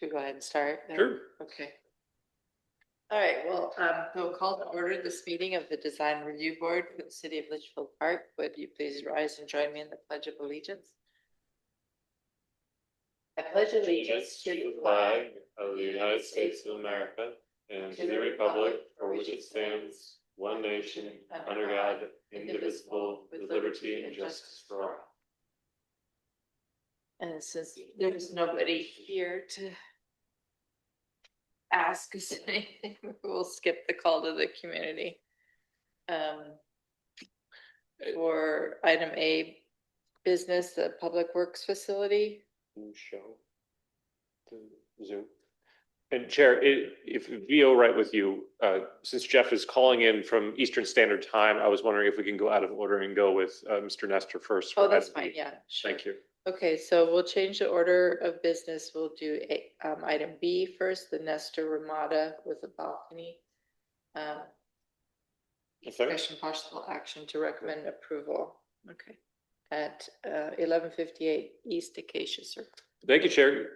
Should we go ahead and start? Sure. Okay. All right, well, we'll call to order this meeting of the Design Review Board for the City of Litchfield Park. Would you please rise and join me in the Pledge of Allegiance? I pledge allegiance to the flag of the United States of America and to the republic for which it stands, one nation, under God, indivisible, with liberty and justice for all. And since there's nobody here to ask us anything, we'll skip the call to the community. For item A, business, the Public Works Facility. Show the Zoom. And Chair, if it be all right with you, since Jeff is calling in from Eastern Standard Time, I was wondering if we can go out of order and go with Mr. Nestor first. Oh, that's fine. Yeah, sure. Thank you. Okay, so we'll change the order of business. We'll do item B first, the Nestor Ramada with a balcony. Discussion possible action to recommend approval. Okay, at 1158 East Acacia Circle. Thank you, Chair.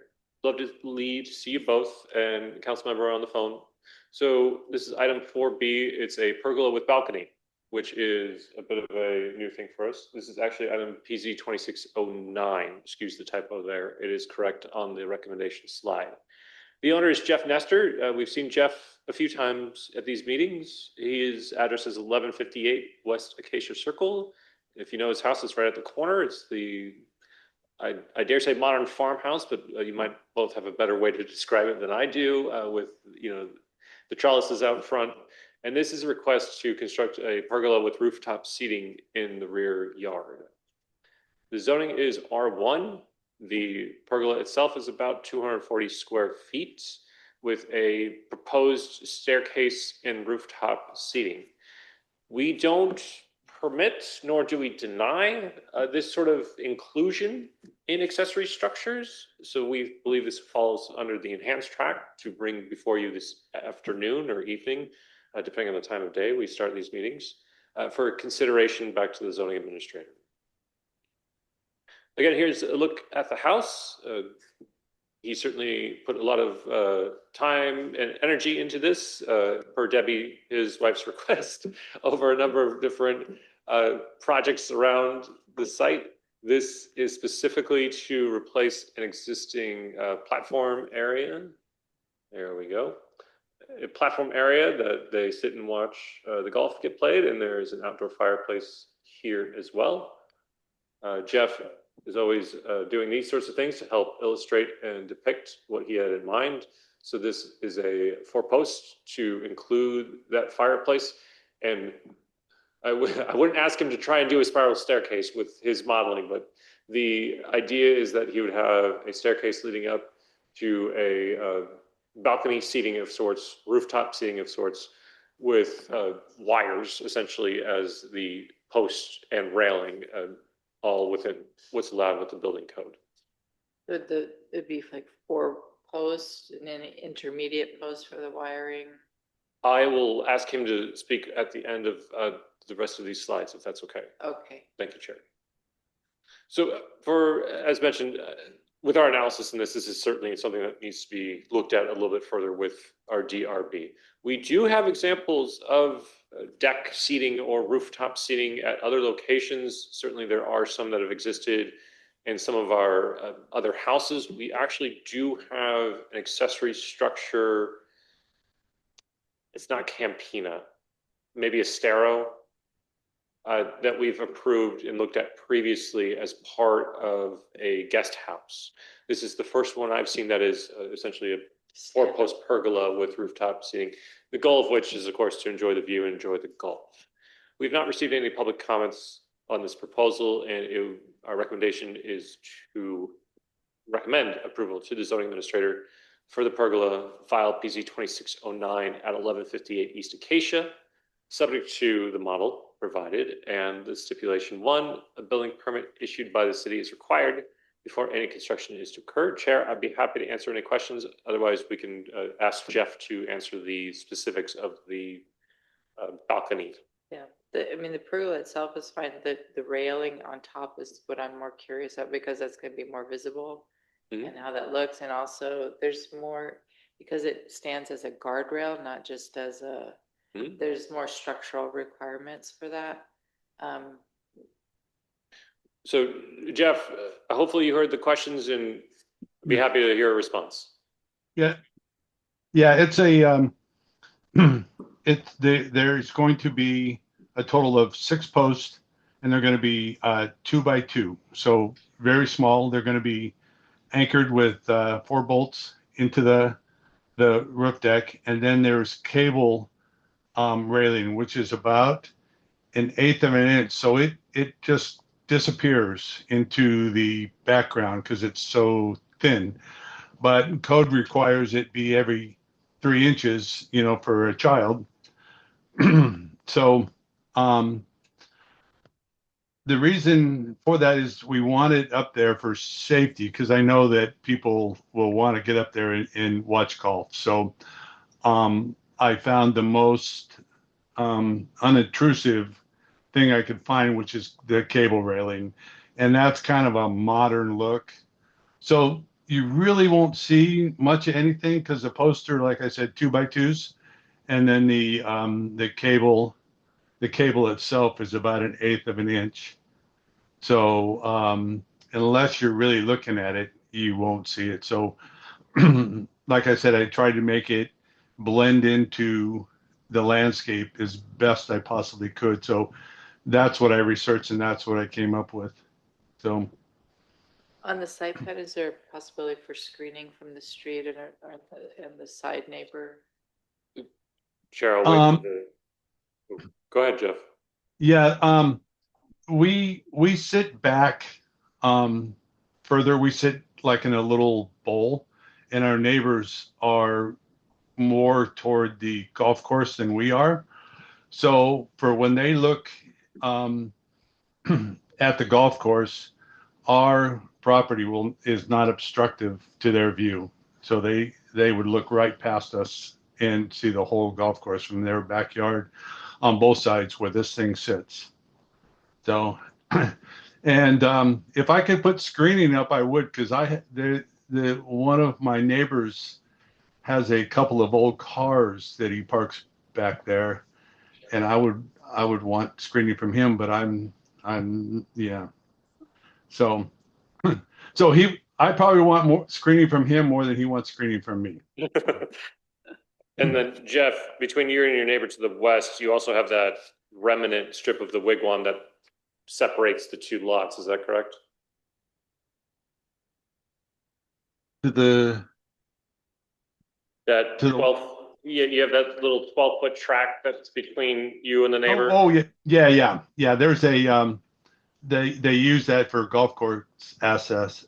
Love to see you both, and council member on the phone. So this is item 4B. It's a pergola with balcony, which is a bit of a new thing for us. This is actually item PZ 2609. Excuse the typo there. It is correct on the recommendation slide. The owner is Jeff Nestor. We've seen Jeff a few times at these meetings. His address is 1158 West Acacia Circle. If you know his house, it's right at the corner. It's the, I dare say, modern farmhouse, but you might both have a better way to describe it than I do, with, you know, the trellises out front. And this is a request to construct a pergola with rooftop seating in the rear yard. The zoning is R1. The pergola itself is about 240 square feet with a proposed staircase and rooftop seating. We don't permit, nor do we deny this sort of inclusion in accessory structures. So we believe this falls under the enhanced track to bring before you this afternoon or evening, depending on the time of day we start these meetings, for consideration back to the zoning administrator. Again, here's a look at the house. He certainly put a lot of time and energy into this, per Debbie, his wife's request, over a number of different projects around the site. This is specifically to replace an existing platform area. There we go. A platform area that they sit and watch the golf get played, and there's an outdoor fireplace here as well. Jeff is always doing these sorts of things to help illustrate and depict what he had in mind. So this is a 4-post to include that fireplace. And I wouldn't ask him to try and do a spiral staircase with his modeling, but the idea is that he would have a staircase leading up to a balcony seating of sorts, rooftop seating of sorts, with wires essentially as the post and railing, all within what's allowed with the building code. It'd be like 4 posts and then an intermediate post for the wiring. I will ask him to speak at the end of the rest of these slides, if that's okay. Okay. Thank you, Chair. So as mentioned, with our analysis in this is certainly something that needs to be looked at a little bit further with our DRB. We do have examples of deck seating or rooftop seating at other locations. Certainly there are some that have existed in some of our other houses. We actually do have an accessory structure. It's not Campina, maybe a Stero, that we've approved and looked at previously as part of a guest house. This is the first one I've seen that is essentially a 4-post pergola with rooftop seating, the goal of which is, of course, to enjoy the view and enjoy the golf. We've not received any public comments on this proposal, and our recommendation is to recommend approval to the zoning administrator for the pergola file PZ 2609 at 1158 East Acacia, subject to the model provided and the stipulation 1, a building permit issued by the city is required before any construction is to occur. Chair, I'd be happy to answer any questions. Otherwise, we can ask Jeff to answer the specifics of the balcony. Yeah, I mean, the pergola itself is fine. The railing on top is what I'm more curious about because that's going to be more visible. Mhm. and how that looks. And also there's more, because it stands as a guardrail, not just as a, Mhm. there's more structural requirements for that. Um, So Jeff, hopefully you heard the questions and I'd be Yeah. happy to hear a response. Yeah, yeah, it's a there's going to be a total of 6 posts and they're going to be 2 by 2. So very small. They're going to be anchored with 4 bolts into the roof deck. And then there's cable railing, which is about 1/8 of an inch. So it just disappears into the background because it's so thin. But code requires it be every 3 inches, for a child. So, um, the reason for that is we want it up there for safety because I know that people will want to get up there and watch golf. So, I found the most unobtrusive thing I could find, which is the cable railing, and that's kind of a modern look. So you really won't see much of anything because the poster, like I said, 2 by 2s, and then the cable itself is about 1/8 of an inch. So unless you're really looking at it, you won't see it. So like I said, I tried to make it blend into the landscape as best I possibly could. So that's what I researched and that's what I came up with. So on the site plan, is there a possibility for screening from the street and the side neighbor? Cheryl, wait for um, the, go ahead, Jeff. yeah, we sit back further. We sit like in a little bowl, and our neighbors are more toward the golf course than we are. So for when they look um, at the golf course, our property is not obstructive to their view. So they would look right past us and see the whole golf course from their backyard on both sides where this thing sits. So, and if I could put screening up, I would, because the one of my neighbors has a couple of old cars that he parks back there, and I would want screening from him, but I'm yeah. So so I probably want more screening from him more than he wants screening from me. And then Jeff, between you and your neighbor to the west, you also have that remnant strip of the wigwam that separates the two lots. Is that correct? To the That to the 12, you have that little 12-foot track that's between you and the neighbor? oh yeah. There's a they use that for golf course access,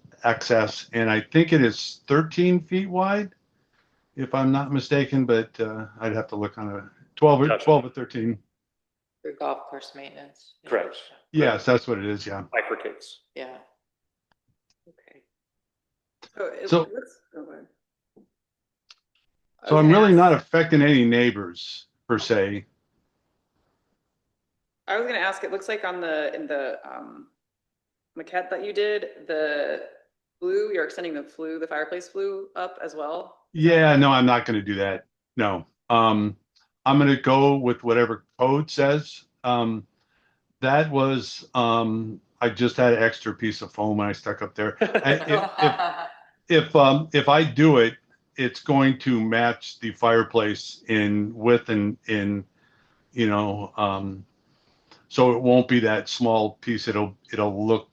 and I think it is 13 feet wide, if I'm not mistaken. But I'd have to look on a 12 or Gotcha. 12 or 13. For golf course maintenance? Correct. Yes, that's what it is. Yeah. Bifurcates. Yeah. Okay. So it So looks, oh, go ahead. I so was I'm gonna really ask- not affecting any neighbors per se. I was gonna ask, it looks like in the maquette that you did, the flue, you're extending the fireplace flue up as well? Yeah, no, I'm not going to do that. No. I'm going to go with whatever code says. That was I just had an extra piece of foam and I stuck up there. If I do it, it's going to match the fireplace in width and in you know so it won't be that small piece. It'll look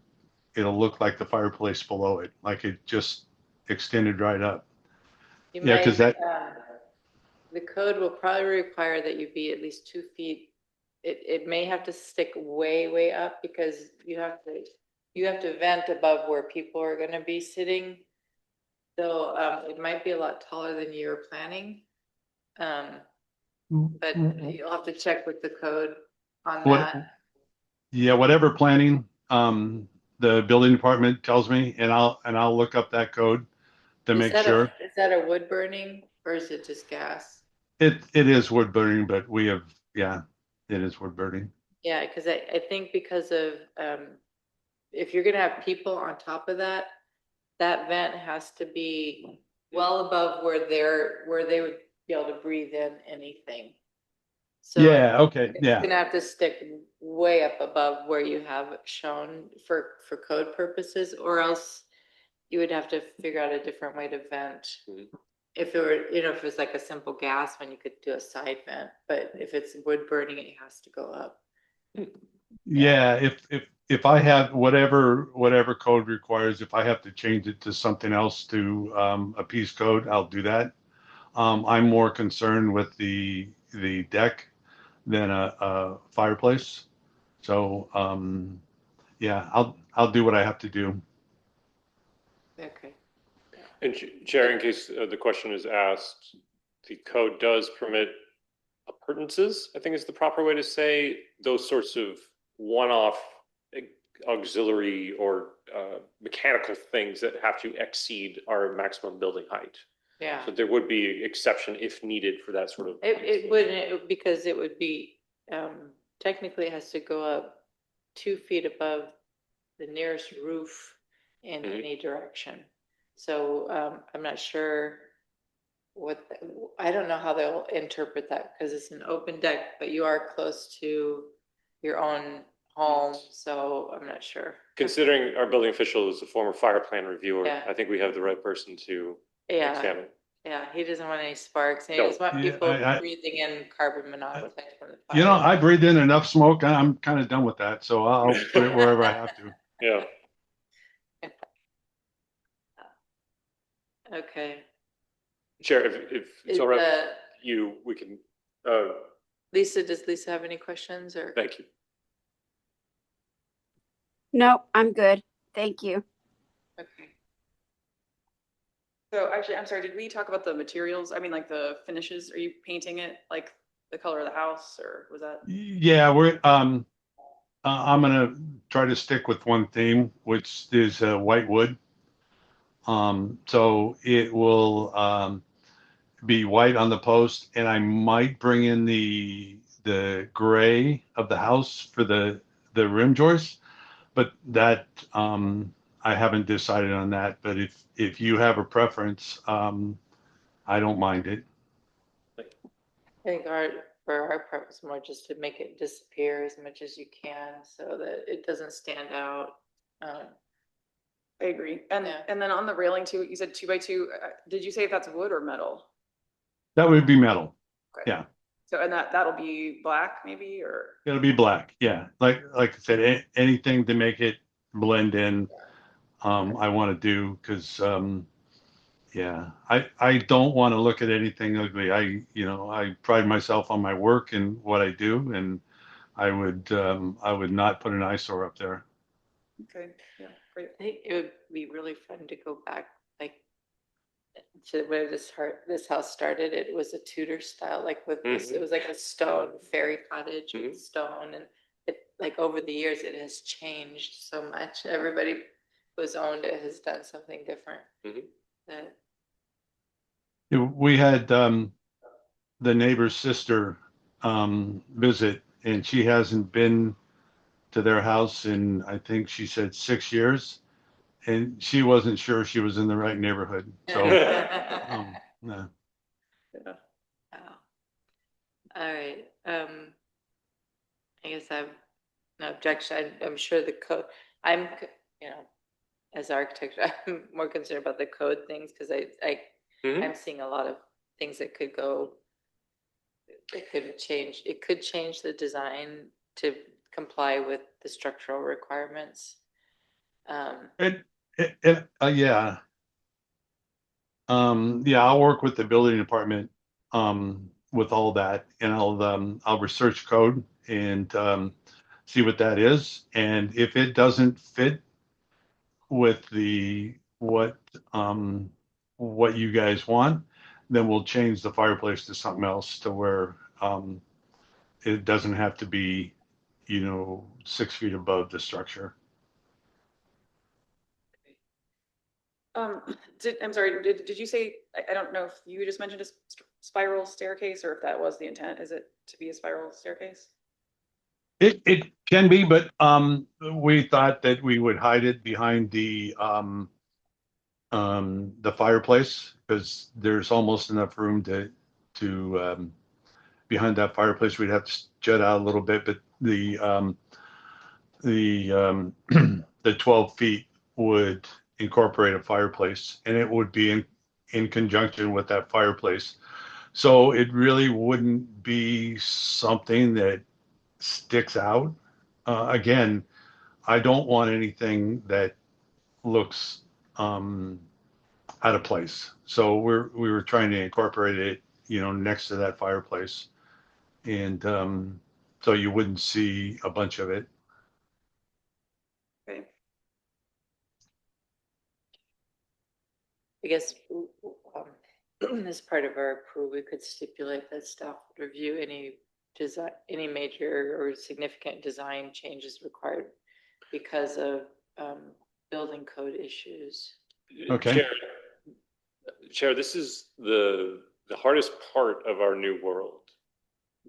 like the fireplace below it, like it just extended right up. You Yeah, might, because that the code will probably require that you be at least 2 feet. It may have to stick way, way up because you have to vent above where people are gonna be sitting. So, it might be a lot taller than you were planning. But you'll have to check with the code on what that. Yeah, whatever planning the building department tells me, and I'll look up that code to make sure. Is that a wood burning or is it just gas? It is wood burning, but yeah, it is wood burning. Yeah, because I think because of, if you're gonna have people on top of that, that vent has to be well above where they would be able to breathe in anything. So Yeah, okay, it's yeah. gonna have to stick way up above where you have shown for code purposes, or else you would have to figure out a different way to vent. Mhm. If it were, if it's like a simple gas one, you could do a side vent, but if it's wood burning, it has to go up. Yeah, if I have whatever code requires, if I have to change it to something else to appease code, I'll do that. I'm more concerned with the deck than a fireplace. So yeah, I'll do what I have to do. Okay. And Chair, in case the question is asked, the code does permit appurtenances, I think is the proper way to say, those sorts of one-off auxiliary or mechanical things that have to exceed our maximum building height. Yeah. So there would be exception if needed for that sort of. It wouldn't, because it would be, technically it has to go up 2 feet above the nearest roof in Mhm. any direction. So, I'm not sure I don't know how they'll interpret that, because it's an open deck, but you are close to your own home, so I'm not sure. Considering our building official is a former fire plan reviewer, Yeah. I think we have the right person to Yeah, examine. yeah, he doesn't want any sparks, and he No. doesn't want Yeah, people I- breathing in carbon monoxide from the fire. You know, I breathed in enough smoke. I'm kind of done with that. So I'll put it wherever I have to. Yeah. Okay. Chair, if it's Is, all right with you, we can, Lisa, does Lisa have any questions, or? thank you. No, I'm good. Thank you. Okay. So actually, I'm sorry, did we talk about the materials? I mean, like the finishes? Are you painting it like the color of the house, or was that? Yeah, I'm gonna try to stick with one theme, which is white wood. So it will be white on the post, and I might bring in the gray of the house for the rim joists, but that I haven't decided on that. But if you have a preference, I don't mind it. I think for our part was more just to make it disappear as much as you can, so that it doesn't stand out. I agree. And, Yeah. and then on the railing too, you said 2x2, did you say if that's wood or metal? That would be metal. Okay. Yeah. So, and that'll be black maybe, or? It'll be black. Yeah. Like I said, anything to make it blend in, I want to do because, yeah, I don't want to look at anything ugly. I pride myself on my work and what I do, and I would not put an eyesore up there. Okay, yeah, great. I think it would be really fun to go back, like, to where this house started. It was a Tudor style, like with this, it was like a stone fairy cottage with stone, and it, like, over the years, it has changed so much. Everybody who's owned it has done something different. That We had the neighbor's sister visit, and she hasn't been to their house in, I think she said 6 years, and she wasn't sure she was in the right neighborhood. So, no. Yeah. Wow. All right, I guess I've no objection. I'm sure the code, I'm, as architect, I'm more concerned about the code things, because I'm seeing a lot of things that could go, it could change the design to comply with the structural requirements. Yeah. Yeah, I'll work with the building department with all that, and I'll research code and see what that is. And if it doesn't fit with what you guys want, then we'll change the fireplace to something else to where it doesn't have to be, 6 feet above the structure. I'm sorry, did you say, I don't know if you just mentioned a spiral staircase, or if that was the intent, is it to be a spiral staircase? It can be, but we thought that we would hide it behind the fireplace, because there's almost enough room to behind that fireplace. We'd have to jut out a little bit, but the 12 feet would incorporate a fireplace, and it would be in conjunction with that fireplace. So it really wouldn't be something that sticks out. Again, I don't want anything that looks out of place. So we were trying to incorporate it, next to that fireplace, and so you wouldn't see a bunch of it. Okay. I guess as part of our approval, we could stipulate that staff would review any design, any major or significant design changes required because of building code issues. Okay. Chair, this is the hardest part of our new world.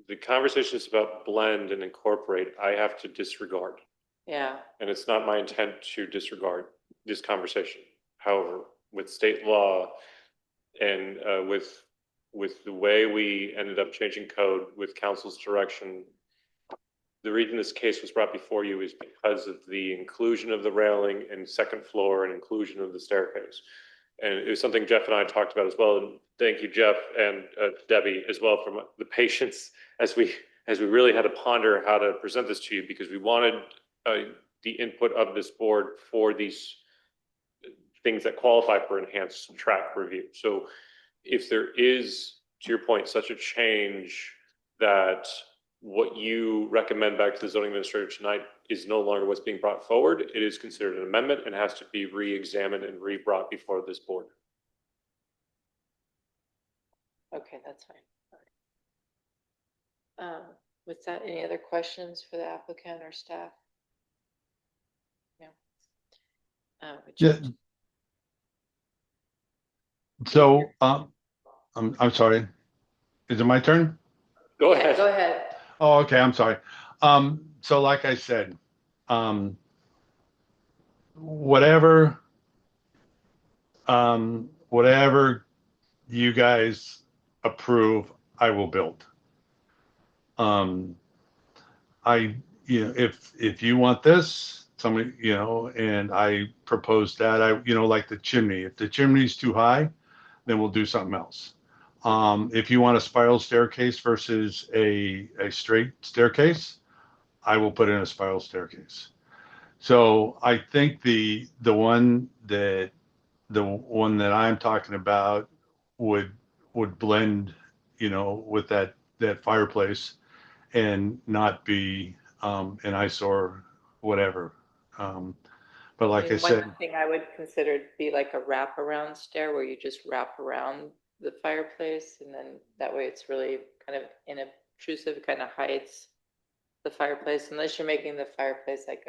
The conversations about blend and incorporate, I have to disregard. Yeah. And it's not my intent to disregard this conversation. However, with state law and with the way we ended up changing code with council's direction, the reason this case was brought before you is because of the inclusion of the railing and second floor and inclusion of the staircase. And it was something Jeff and I talked about as well. And thank you, Jeff, and Debbie as well, for the patience as we really had to ponder how to present this to you, because we wanted the input of this board for these things that qualify for enhanced track review. So if there is, to your point, such a change that what you recommend back to the zoning administrator tonight is no longer what's being brought forward, it is considered an amendment and has to be re-examined and re-brought before this board. Okay, that's fine. All right. With that, any other questions for the applicant or staff? No. Yeah. So, I'm sorry. Is it my turn? Go Yeah, ahead. go ahead. Oh, okay. I'm sorry. So like I said, whatever you guys approve, I will build. If you want this, somebody, and I propose that, like the chimney. If the chimney's too high, then we'll do something else. If you want a spiral staircase versus a straight staircase, I will put in a spiral staircase. So I think the one that I'm talking about would blend, with that fireplace and not be an eyesore, whatever. But like I said, one thing I would consider to be like a wraparound stair where you just wrap around the fireplace, and then that way it's really kind of inobtrusive, kind of hides the fireplace, unless you're making the fireplace like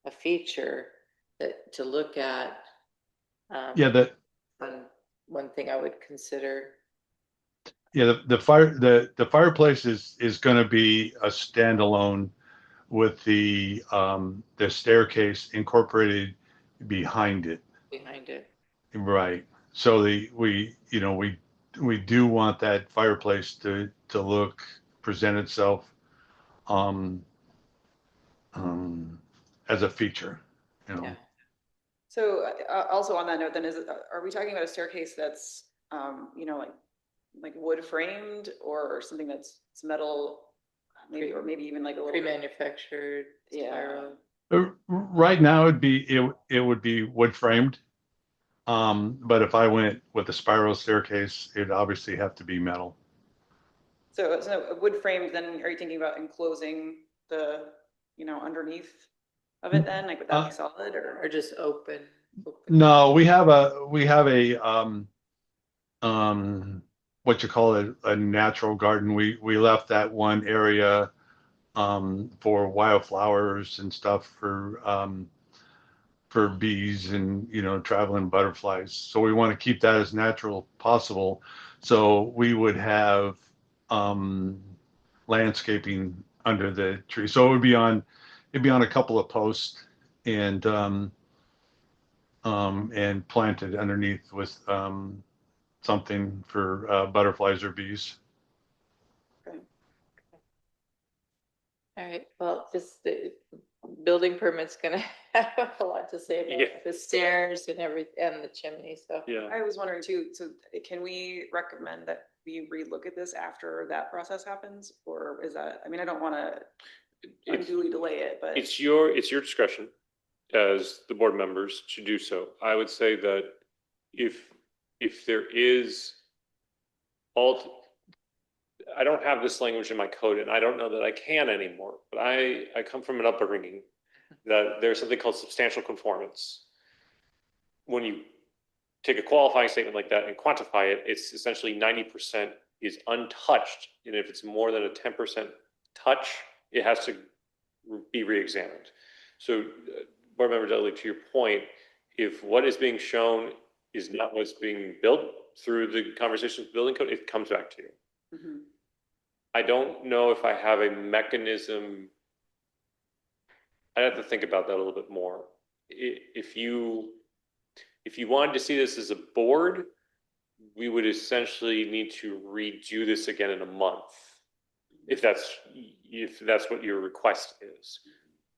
a feature that to look at. yeah, one thing I would consider. yeah, the fireplace is going to be a standalone with the staircase incorporated behind it. Behind it. Right. So we do want that fireplace to present itself as a feature, Yeah. So also on that note, then are we talking about a staircase that's like wood framed, or something that's metal, maybe, or maybe even like a little Pre-manufactured spiral? Right now it would be wood framed. But if I went with a spiral staircase, it'd obviously have to be metal. So a wood framed, then are you thinking about enclosing the, underneath of it then? Like, would that be solid Or just open? No, we have a what you call it, a natural garden. We left that one area for wildflowers and stuff for bees and traveling butterflies. So we want to keep that as natural possible. So we would have landscaping under the tree. So it'd be on a couple of posts, and and planted underneath with something for butterflies or bees. All right, well, just the building permit's gonna have a lot to say Yeah. about the stairs and and the chimney, so. Yeah. I was wondering too, so can we recommend that we relook at this after that process happens? Or is that, I mean, I don't want to It's, unduly delay it, but. it's your discretion as the board members to do so. I would say that if there is I don't have this language in my code and I don't know that I can anymore, but I come from an upbringing that there's something called substantial conformance. When you take a qualifying statement like that and quantify it, it's essentially 90% is untouched. And if it's more than a 10% touch, it has to be re-examined. So board member Dudley, to your point, if what is being shown is not what's being built through the conversation with building code, it comes back to you. Mhm. I don't know if I have a mechanism. I'd have to think about that a little bit more. If you wanted to see this as a board, we would essentially need to redo this again in a month. If that's what your request is.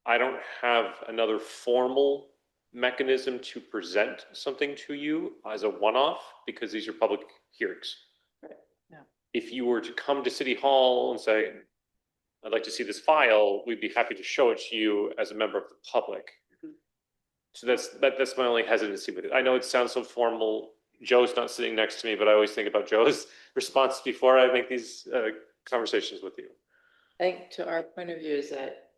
I don't have another formal mechanism to present something to you as a one-off because these are public hearings. Yeah. If you were to come to City Hall and say, I'd like to see this file, we'd be happy to show it to you as a member of the public. So that's my only hesitancy with it. I know it sounds so formal. Joe's not sitting next to me, but I always think about Joe's response before I make these conversations with you. I think to our point of view is that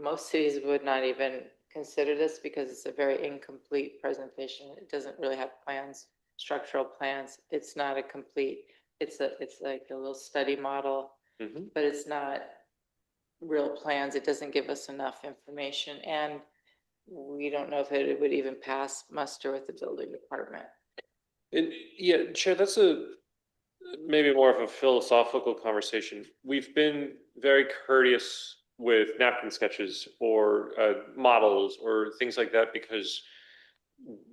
most cities would not even consider this because it's a very incomplete presentation. It doesn't really have plans, structural plans. It's not a complete, it's like a little study model, but it's not real plans. It doesn't give us enough information. And we don't know if it would even pass muster with the building department. And yeah, Chair, that's maybe more of a philosophical conversation. We've been very courteous with napkin sketches or models or things like that because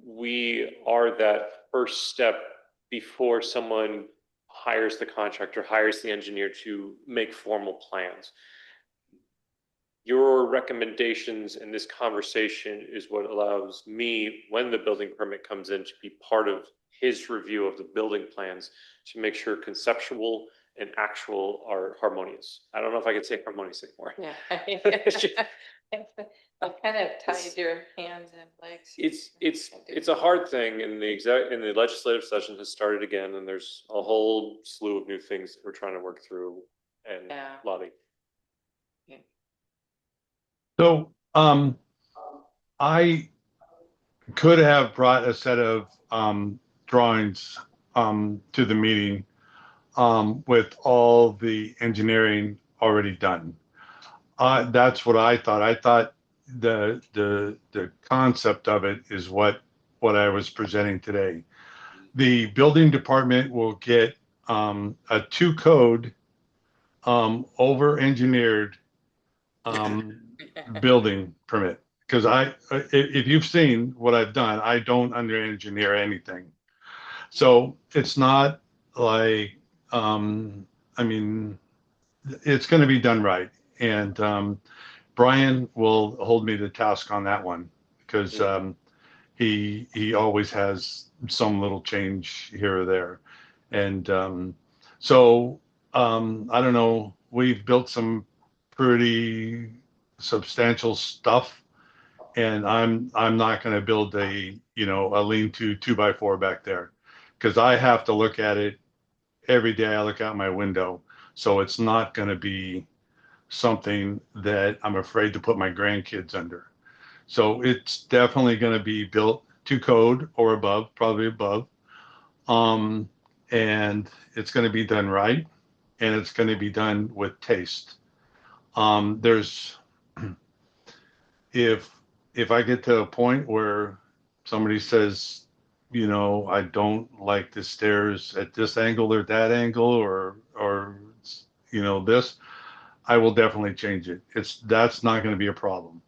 we are that first step before someone hires the contractor, hires the engineer to make formal plans. Your recommendations in this conversation is what allows me, when the building permit comes in, to be part of his review of the building plans to make sure conceptual and actual are harmonious. I don't know if I can say harmonious anymore. Yeah. I've kind of tied your hands and legs. It's a hard thing, and the legislative session has started again, and there's a whole slew of new things that we're trying to work through and lobby. So I could have brought a set of drawings to the meeting with all the engineering already done. That's what I thought. I thought the concept of it is what I was presenting today. The building department will get a 2 code over engineered building permit. Because if you've seen what I've done, I don't under engineer anything. So it's not like, I mean, it's going to be done right. And Brian will hold me to task on that one because he always has some little change here or there. And so I don't know, we've built some pretty substantial stuff, and I'm not going to build a lean-to 2x4 back there because I have to look at it every day. I look out my window, so it's not going to be something that I'm afraid to put my grandkids under. So it's definitely going to be built to code or above, probably above, and it's going to be done right, and it's going to be done with taste. There's if I get to a point where somebody says, I don't like the stairs at this angle or that angle or this, I will definitely change it. That's not going to be a problem.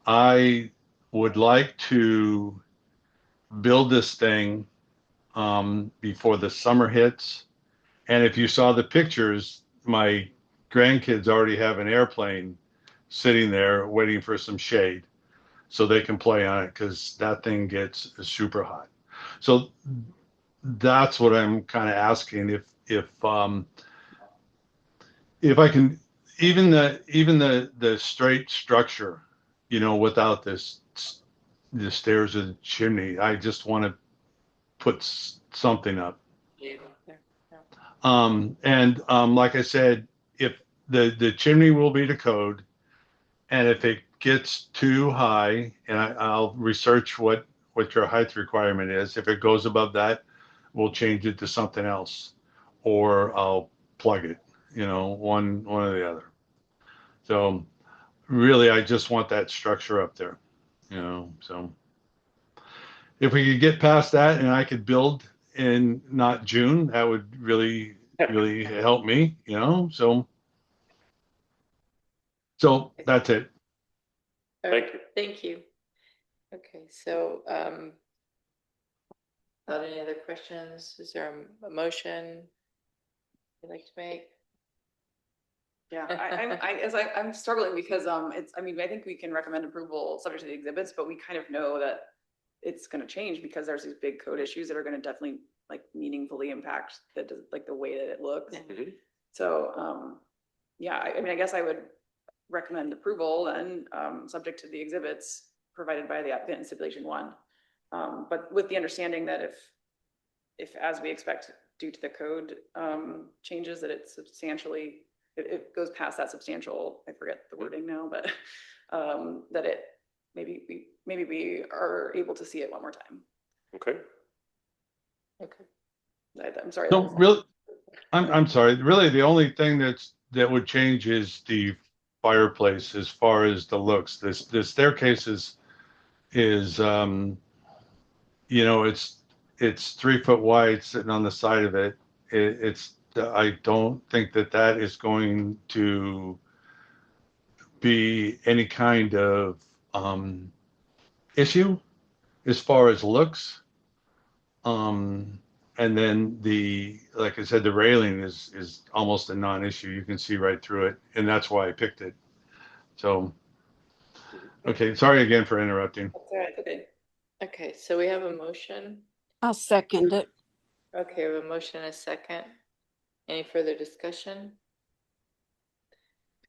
I would like to build this thing before the summer hits. And if you saw the pictures, my grandkids already have an airplane sitting there waiting for some shade so they can play on it because that thing gets super hot. So that's what I'm kind of asking if I can even the straight structure, without the stairs or the chimney. I just want to put something up. Yeah, there, yeah. And like I said, if the chimney will be to code, and if it gets too high, and I'll research what your height requirement is. If it goes above that, we'll change it to something else, or I'll plug it. One or the other. So really, I just want that structure up there. So if we could get past that, and I could build in not June, that would really really help me. So that's it. All Thank right, you. thank you. Okay, so, without any other questions, is there a motion you'd like to make? Yeah, I'm struggling because, I think we can recommend approval subject to the exhibits, but we kind of know that it's gonna change because there's these big code issues that are gonna definitely like meaningfully impact the way that it looks. Mhm. So, yeah, I guess I would recommend approval and, subject to the exhibits provided by the applicant in stipulation 1. But with the understanding that if as we expect due to the code, changes, that it goes past that substantial, I forget the wording now, but, that maybe we are able to see it one more time. Okay. Okay. I'm sorry. So really, I'm sorry. Really, the only thing that would change is the fireplace as far as the looks. The staircase is it's 3 foot wide sitting on the side of it. It's I don't think that is going to be any kind of issue as far as looks. And then like I said, the railing is almost a non-issue. You can see right through it, and that's why I picked it. So, okay, sorry again for interrupting. That's all right. Okay. Okay, so we have a motion. I'll second it. Okay, we have a motion and a second. Any further discussion?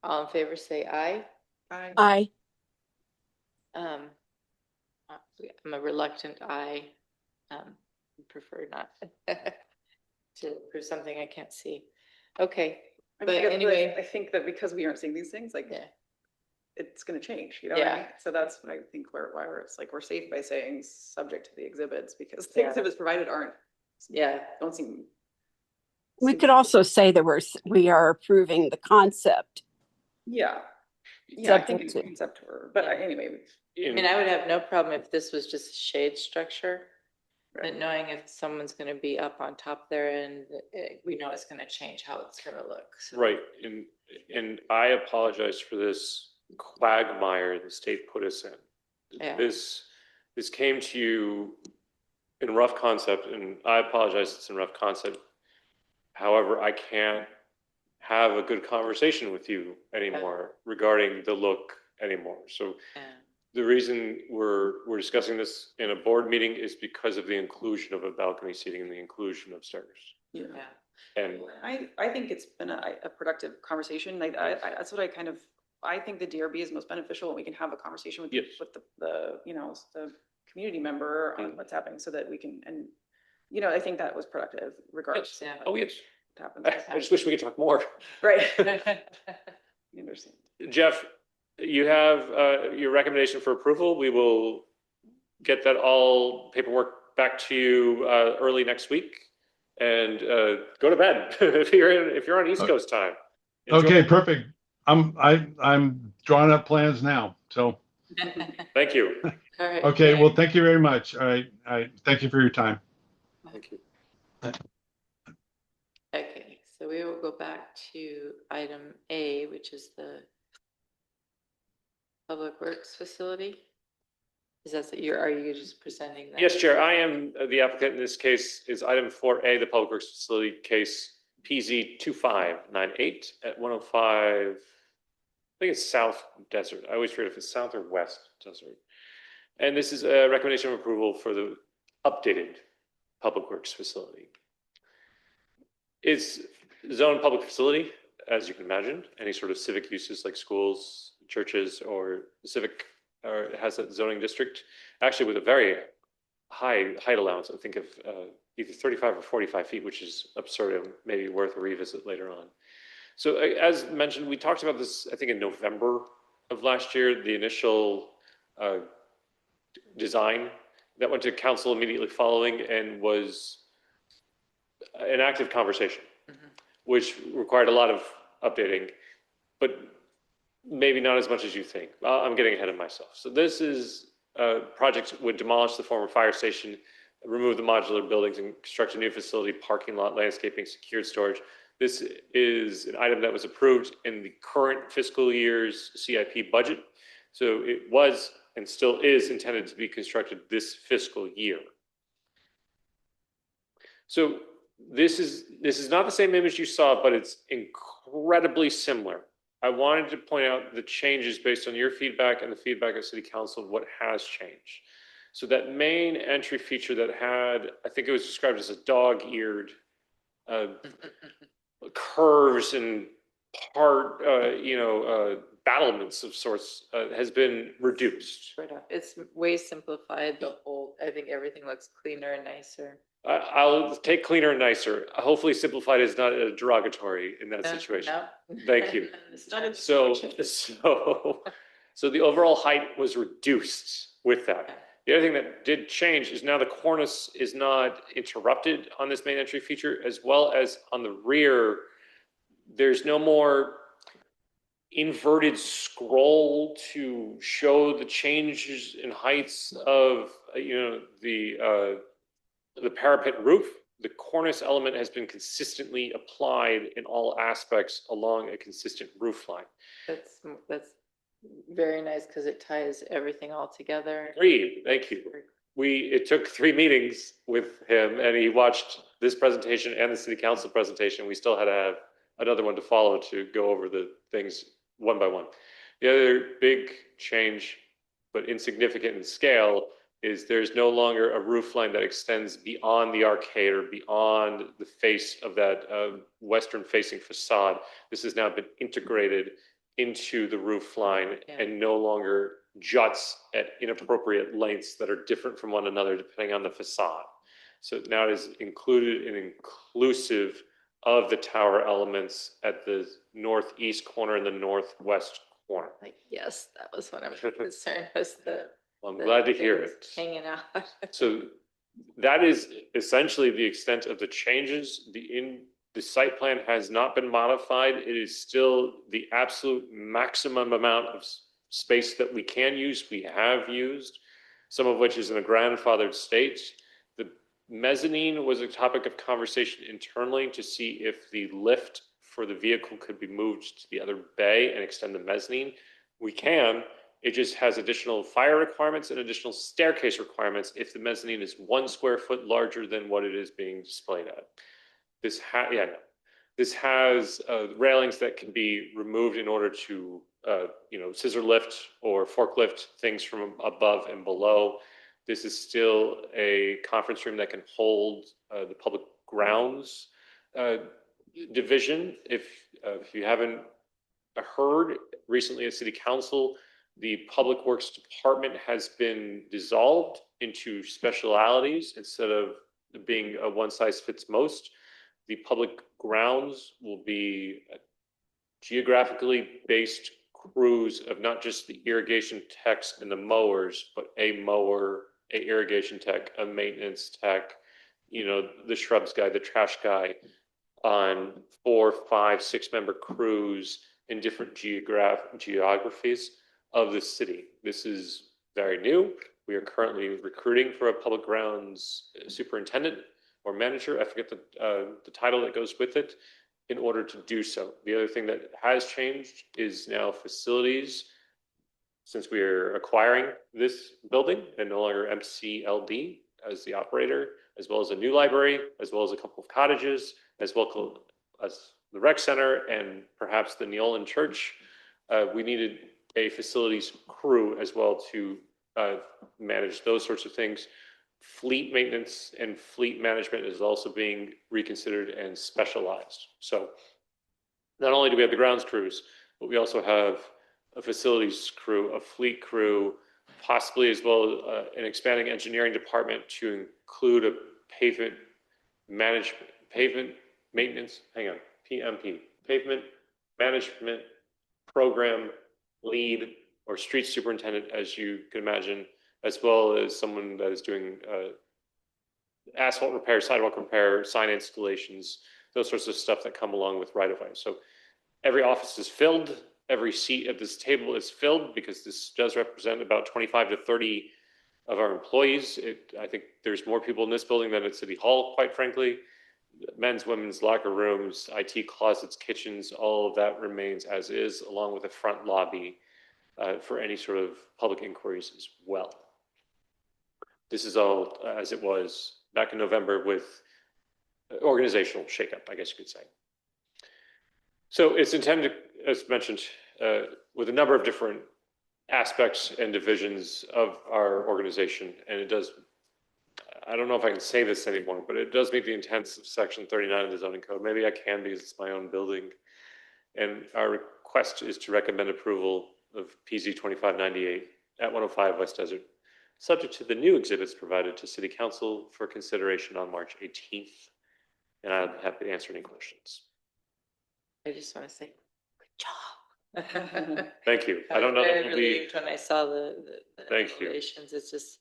All in favor, say aye. Aye. Um, I'm a reluctant aye. Prefer not to approve something I can't see. Okay, I but mean, anyway, I think that because we aren't seeing these things, like, yeah, it's gonna change, you know what I Yeah. mean? So that's what I think why it's like, we're safe by saying subject to the exhibits, because the Yeah. exhibits provided yeah, don't seem. We could also say that we are approving the concept. Yeah. Yeah, I think in Subject to. concept but anyway, I mean, I would have no problem if this was just a shade structure. But right. knowing if someone's gonna be up on top there and we know it's gonna change how it's gonna look. So. Right, and I apologize for this quagmire the state put us in. Yeah. This came to you in rough concept, and I apologize it's in rough concept. However, I can't have a good conversation with you anymore regarding the look anymore. So Yeah. the reason we're discussing this in a board meeting is because of the inclusion of a balcony seating and the inclusion of stairs. Yeah. Yeah. And I think it's been a productive conversation. That's what I think the DRB is most beneficial when we can have a conversation with Yes. with the community member on what's happening, so that we can, and I think that was productive regardless. yes, Yeah. oh yes, What happens. I just wish we could talk more. Right. You understand. Jeff, you have your recommendation for approval. We will get that all paperwork back to you early next week, and go to bed if you're on East Coast time. Enjoy. Okay, perfect. I'm drawing up plans now. So, Thank you. All right. okay, well, thank you very much. All right, thank you for your time. Thank you. Okay, so we will go back to item A, which is the Public Works Facility. Is that, are you just presenting that? Yes, Chair, I am the applicant in this case is item 4A, the Public Works Facility case PZ 2598 at 105, I think it's South Desert. I always forget if it's South or West Desert. And this is a recommendation of approval for the updated Public Works facility. It's zoned public facility, as you can imagine. Any sort of civic uses like schools, churches, or civic, or it has a zoning district, actually with a very high height allowance. I think of either 35 or 45 feet, which is absurd and maybe worth a revisit later on. So as mentioned, we talked about this, I think in November of last year, the initial design that went to council immediately following and was an active conversation, which required a lot of updating, but maybe not as much as you think. I'm getting ahead of myself. So this is a project would demolish the former fire station, remove the modular buildings and construct a new facility, parking lot, landscaping, secured storage. This is an item that was approved in the current fiscal year's CIP budget. So it was and still is intended to be constructed this fiscal year. So this is not the same image you saw, but it's incredibly similar. I wanted to point out the changes based on your feedback and the feedback of City Council of what has changed. So that main entry feature that had, I think it was described as a dog-eared curves and battlements of sorts has been reduced. It's way simplified. The whole, I think everything looks cleaner and nicer. I'll take cleaner and nicer. Hopefully simplified is not a derogatory in that situation. No. Thank you. So the overall height was reduced with that. The other thing that did change is now the cornice is not interrupted on this main entry feature, as well as on the rear, there's no more inverted scroll to show the changes in heights of, the parapet roof. The cornice element has been consistently applied in all aspects along a consistent roof line. That's very nice because it ties everything all together. Agreed. Thank you. It took 3 meetings with him and he watched this presentation and the City Council presentation. We still had to have another one to follow to go over the things one by one. The other big change, but insignificant in scale, is there's no longer a roof line that extends beyond the arcade or beyond the face of that western facing facade. This has now been integrated into the roof line and no longer juts at inappropriate lengths that are different from one another depending on the facade. So now it is included and inclusive of the tower elements at the northeast corner and the northwest corner. Like, yes, that was what I was concerned was I'm glad to hear it. Hanging out. So that is essentially the extent of the changes. The site plan has not been modified. It is still the absolute maximum amount of space that we can use. We have used, some of which is in a grandfathered state. The mezzanine was a topic of conversation internally to see if the lift for the vehicle could be moved to the other bay and extend the mezzanine. We can. It just has additional fire requirements and additional staircase requirements if the mezzanine is 1 square foot larger than what it is being displayed at. This has railings that can be removed in order to, scissor lift or forklift things from above and below. This is still a conference room that can hold the public grounds division. If you haven't heard, recently at City Council, the Public Works Department has been dissolved into specialities instead of being a one size fits most. The public grounds will be geographically based crews of not just the irrigation techs and the mowers, but a mower, a irrigation tech, a maintenance tech, the shrubs guy, the trash guy, on 4, 5, 6 member crews in different geographies of the city. This is very new. We are currently recruiting for a public grounds superintendent or manager. I forget the title that goes with it in order to do so. The other thing that has changed is now facilities since we are acquiring this building and no longer MCLD as the operator, as well as a new library, as well as a couple of cottages, as well as the rec center and perhaps the Neolin Church, we needed a facilities crew as well to manage those sorts of things. Fleet maintenance and fleet management is also being reconsidered and specialized. So not only do we have the grounds crews, but we also have a facilities crew, a fleet crew, possibly as well an expanding engineering department to include a pavement maintenance, PMP, pavement management program lead or street superintendent, as you can imagine, as well as someone that is doing asphalt repair, sidewalk repair, sign installations, those sorts of stuff that come along with right-of-way. So every office is filled. Every seat at this table is filled because this does represent about 25 to 30 of our employees. I think there's more people in this building than at City Hall, quite frankly. Men's, women's locker rooms, IT closets, kitchens, all of that remains as is, along with a front lobby for any sort of public inquiries as well. This is all as it was back in November with organizational shakeup, I guess you could say. So it's intended, as mentioned, with a number of different aspects and divisions of our organization, and it does, I don't know if I can say this anymore, but it does meet the intents of Section 39 of the zoning code. Maybe I can because it's my own building. And our request is to recommend approval of PZ 2598 at 105 West Desert, subject to the new exhibits provided to City Council for consideration on March 18th. And I'd be happy to answer any questions. I just want to say, good job. Thank you. I don't know. I relieved when I saw the Thank you. elevations. It's just,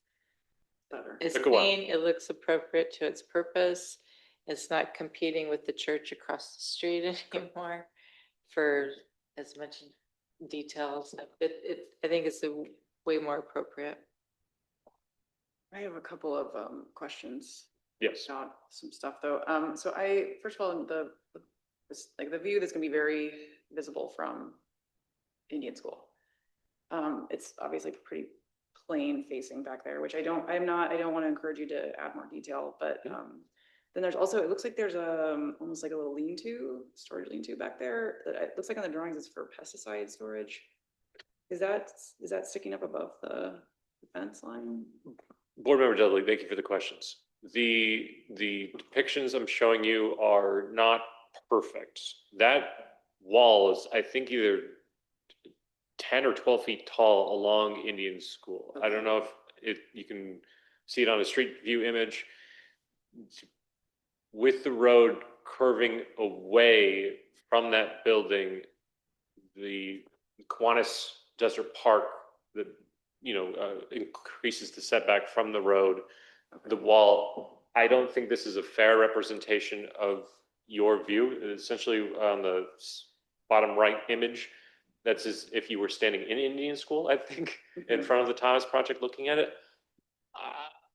Better. it's Took a while. clean. It looks appropriate to its purpose. It's not competing with the church across the street anymore for as much details. I think it's way more appropriate. I have a couple of questions. Yes. Not some stuff though. So first of all, the view that's gonna be very visible from Indian School. It's obviously pretty plain facing back there, which I don't want to encourage you to add more detail, but then there's also, it looks like there's almost like a little storage lean-to back there. It looks like on the drawings it's for pesticide storage. Is that sticking up above the fence line? Board Member Dudley, thank you for the questions. The depictions I'm showing you are not perfect. That wall is, I think, either 10 or 12 feet tall along Indian School. Okay. I don't know if you can see it on a street view image. With the road curving away from that building, the Kiwanis Desert Park that increases the setback from the road, the wall. I don't think this is a fair representation of your view. Essentially, on the bottom right image, that's as if you were standing in Indian School, I think, in front of the Thomas Project looking at it.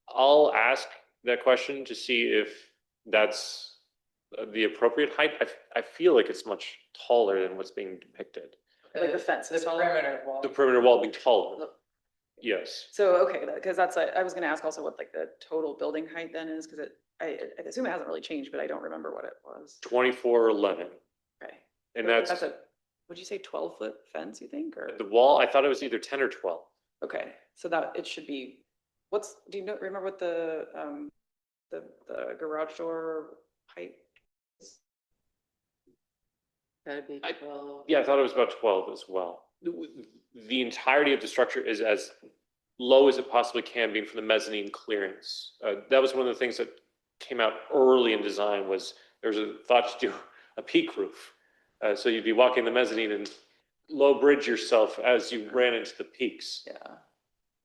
I'll ask that question to see if that's the appropriate height. I feel like it's much taller than what's being depicted. Like the fence is taller? perimeter wall. The perimeter wall being taller. Yes. So, okay, because I was gonna ask also what like the total building height then is, because I assume it hasn't really changed, but I don't remember what it was. 2411. Okay. And that's Would you say 12-foot fence, you think, or? the wall. I thought it was either 10 or 12. Okay, so that it should be, do you remember what the garage door height is? That'd be 12. Yeah, I thought it was about 12 as well. The entirety of the structure is as low as it possibly can be for the mezzanine clearance. That was one of the things that came out early in design, was there was a thought to do a peak roof. So you'd be walking the mezzanine and low bridge yourself as you ran into the peaks. Yeah.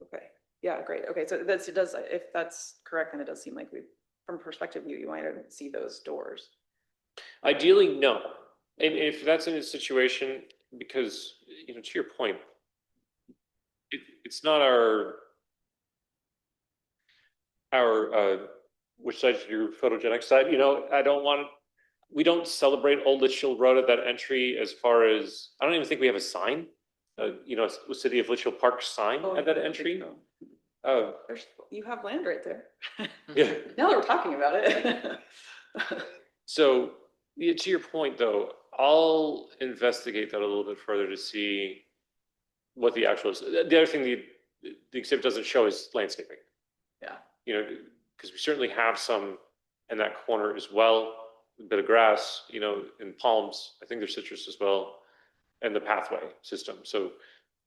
Okay. Yeah, great. Okay, so it does, if that's correct, then it does seem like from perspective view, you might see those doors. Ideally, no. And if that's in a situation, because, to your point, it's not our which side is your photogenic side? We don't celebrate Old Litchfield Road at that entry as far as, I don't even think we have a sign City of Litchfield Park sign Oh, at that I think entry. so. There's, You have land right there. yeah. Now that we're talking about it. So, yeah, to your point, though, I'll investigate that a little bit further to see what the actual is. The other thing the exhibit doesn't show is landscaping. Yeah. Because we certainly have some in that corner as well, a bit of grass, and palms. I think there's citrus as well, and the pathway system. So,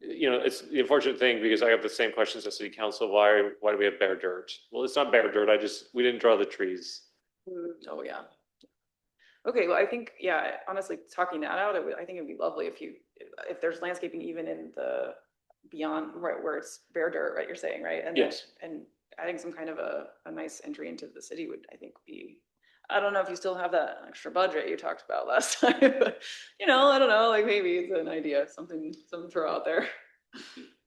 it's the unfortunate thing because I have the same questions as city council. Why do we have bare dirt? Well, it's not bare dirt. We didn't draw the trees. Oh, yeah. Okay, well, I think, yeah, honestly, talking that out, I think it'd be lovely if there's landscaping even in the beyond, right, where it's bare dirt, right, you're saying, right? And then- Yes. And adding some kind of a nice entry into the city would, I think, be, I don't know if you still have that extra budget you talked about last time, but, I don't know, like maybe it's an idea, something to throw out there.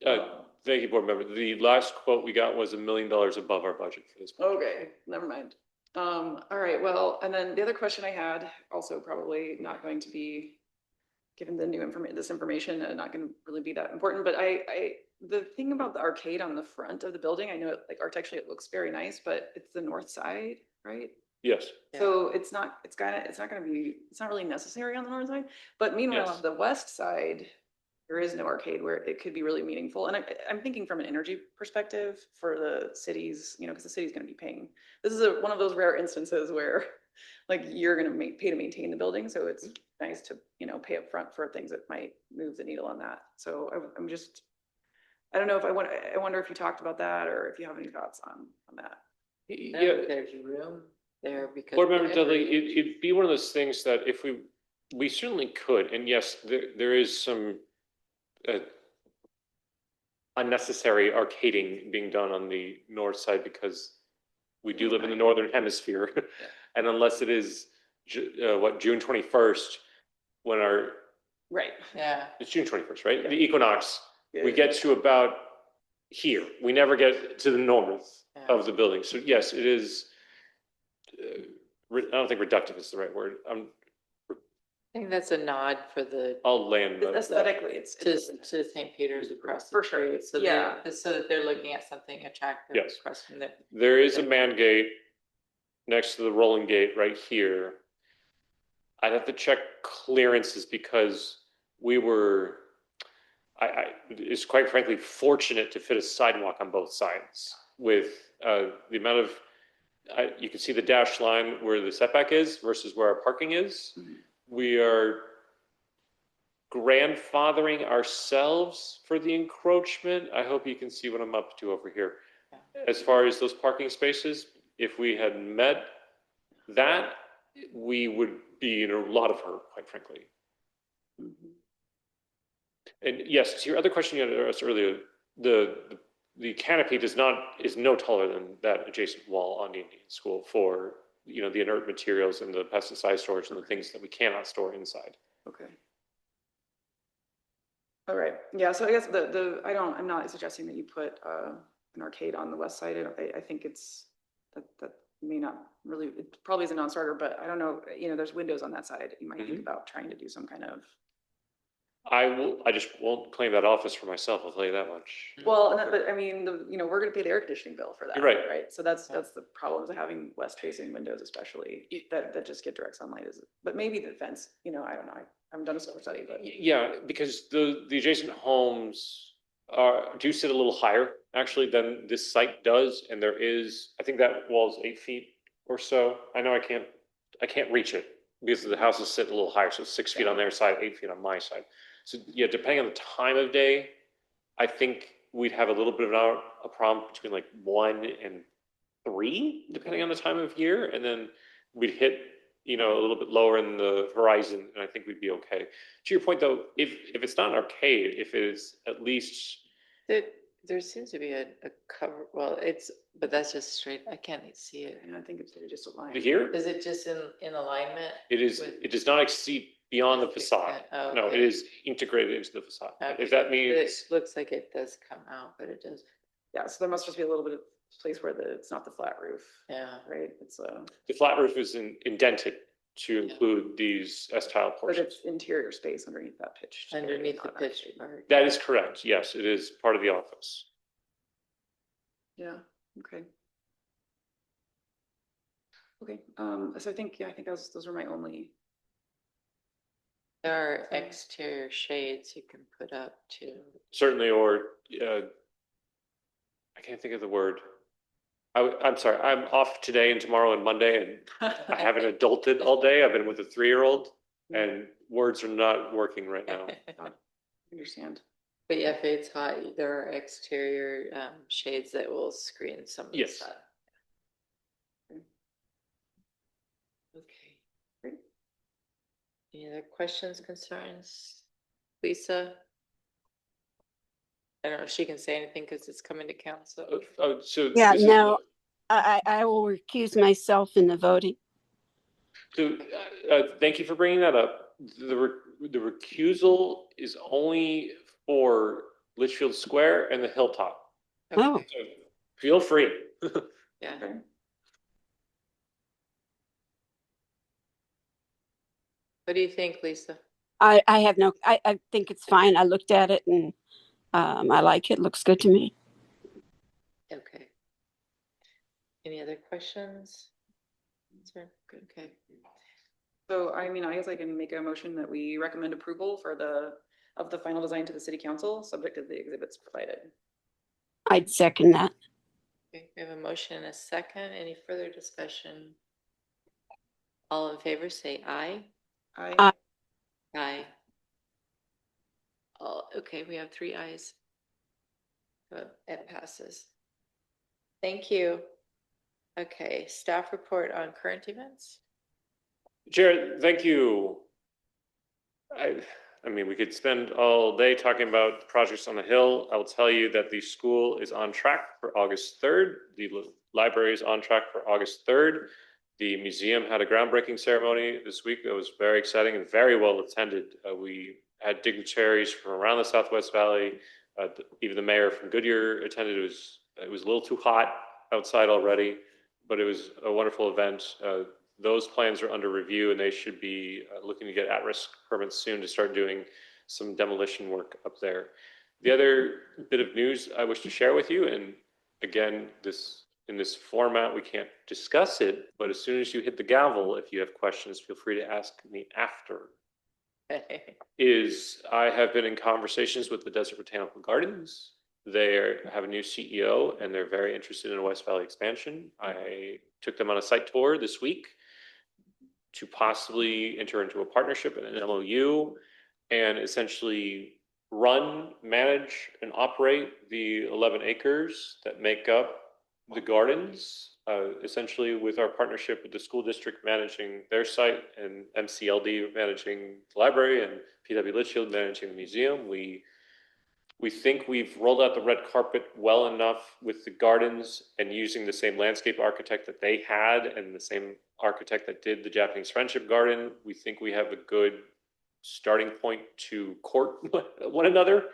Thank you, board member. The last quote we got was $1 million above our budget for this. Okay, never mind. All right, well, and then the other question I had, also probably not going to be, given the new information, not going to really be that important, but the thing about the arcade on the front of the building, I know like architecturally it looks very nice, but it's the north side, right? Yes. So it's not really necessary on the north side, but meanwhile, Yes. on the west side, there is no arcade where it could be really meaningful. And I'm thinking from an energy perspective for the cities, because the city's gonna be paying. This is one of those rare instances where like you're gonna pay to maintain the building, so it's nice to, pay up front for things that might move the needle on that. So I don't know if I wonder if you talked about that or if you have any thoughts on that. Yeah. There's room there because. Board member of Dudley, every- it'd be one of those things that if we certainly could, and yes, there is some unnecessary arcading being done on the north side because we do live in the northern hemisphere. And unless it is, June 21st, when Right. Yeah. it's June 21st, right? Yeah. The equinox, we get to about here. We never get to the north of the building. So yes, it is, I don't think reductive is the right word. I think that's a nod for I'll land. Aesthetically, to St. Peter's across the For sure, street. So yeah. so that they're looking at something attractive Yes. across from the. There is a man gate next to the rolling gate right here. I'd have to check clearances because we were, is quite frankly fortunate to fit a sidewalk on both sides with the amount of, you can see the dashed line where the setback is versus where our parking is. Mhm. We are grandfathering ourselves for the encroachment. I hope you can see what I'm up to over here. As far as those parking spaces, if we had met that, we would be in a lot of hurt, quite frankly. Mhm. And yes, to your other question you had asked earlier, the canopy is no taller than that adjacent wall on the Indian School for, the inert materials and the pesticide storage and the things that we cannot store inside. Okay. All right, yeah, so I guess I'm not suggesting that you put an arcade on the west side. I think that may not really, it probably is a non-starter, but I don't know, there's windows on that side. You might think about trying to do some kind of. I just won't claim that office for myself, I'll tell you that much. Well, but I mean, we're gonna pay the air conditioning bill for that. You're right. Right, so that's the problems of having west facing windows, especially that just get direct sunlight but maybe the fence, I don't know, I haven't done a solar study, but. Yeah, because the adjacent homes do sit a little higher actually than this site does, and there is, I think that wall's 8 feet or so. I know I can't reach it because the houses sit a little higher, so 6 feet on their side, 8 feet on my side. So yeah, depending on the time of day, I think we'd have a little bit of a problem between like 1 and 3, depending on the time of year, and then we'd hit a little bit lower in the horizon, and I think we'd be okay. To your point, though, if it's not an arcade, if it is at least There seems to be a cover, but that's just straight, I can't see it. And I think it's just a line. here, Is it just in alignment? it does not exceed beyond the facade. Oh, No, okay. it is integrated into the facade. Okay. If that It means, looks like it does come out, but it does, Yeah, so there must just be a little bit of place where it's not the flat roof, yeah. right? It's the flat roof is indented to include these S-tile But portions. it's interior space underneath that pitched. area, Underneath the not pitch actually- part. That is correct. Yes, it is part of the office. Yeah, okay. Okay, so I think those were my only, There are exterior shades you can put up too. Certainly, or I can't think of the word. I'm sorry, I'm off today and tomorrow and Monday, and I haven't adulted all day. I've been with a 3-year-old, and words are not working right now. understand. But yeah, if it's hot, there are exterior shades that will screen some of the Yes. sun. Okay. Great. Any other questions, concerns? Lisa? I don't know if she can say anything because it's coming to council. Oh, so Yeah, this is- no. I will recuse myself in the voting. So, thank you for bringing that up. The recusal is only for Litchfield Square and the Hilltop. Oh. Okay, So feel free. yeah. Okay. What do you think, Lisa? I have no, I think it's fine. I looked at it and I like it. Looks good to me. Okay. Any other questions? Sir, okay. So, I mean, I guess I can make a motion that we recommend approval for of the final design to the city council, subject to the exhibits provided. I'd second that. Okay, we have a motion and a second. Any further discussion? All in favor, say aye. Aye. Aye. All, okay, we have 3 ayes. It passes. Thank you. Okay, staff report on current events. Jared, thank you. I mean, we could spend all day talking about projects on the Hill. I will tell you that the school is on track for August 3rd. The library is on track for August 3rd. The museum had a groundbreaking ceremony this week that was very exciting and very well attended. We had dignitaries from around the Southwest Valley. Even the mayor from Goodyear attended. It was a little too hot outside already, but it was a wonderful event. Those plans are under review, and they should be looking to get at-risk permits soon to start doing some demolition work up there. The other bit of news I wish to share with you, and again, in this format, we can't discuss it, but as soon as you hit the gavel, if you have questions, feel free to ask me after, is I have been in conversations with the Desert Botanical Gardens. They have a new CEO, and they're very interested in a West Valley expansion. I took them on a site tour this week to possibly enter into a partnership and an MOU and essentially run, manage, and operate the 11 acres that make up the gardens, essentially with our partnership with the school district managing their site and MCLD managing the library and PW Litchfield managing the museum. We think we've rolled out the red carpet well enough with the gardens and using the same landscape architect that they had and the same architect that did the Japanese Friendship Garden. We think we have a good starting point to court one another.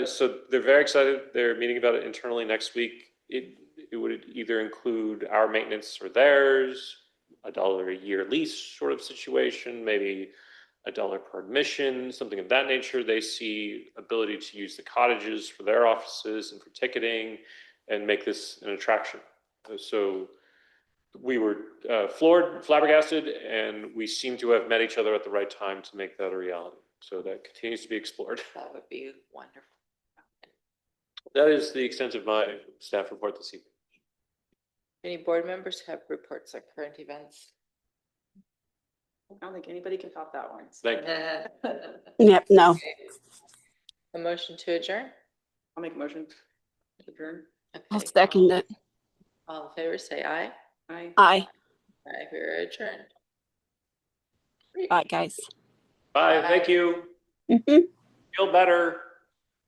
So they're very excited. They're meeting about it internally next week. It would either include our maintenance or theirs, $1 a year lease sort of situation, maybe $1 per admission, something of that nature. They see ability to use the cottages for their offices and for ticketing and make this an attraction. So we were flabbergasted, and we seem to have met each other at the right time to make that a reality. So that continues to be explored. That would be wonderful. That is the extent of my staff report this evening. Any board members have reports on current events? I don't think anybody can top that one. Thank you. Yep, no. A motion to adjourn? I'll make a motion to adjourn. I'll Okay. second it. All in favor, say aye. Aye. Aye. Aye, we're adjourned. Bye, guys. Bye, thank you. Mhm. Feel better.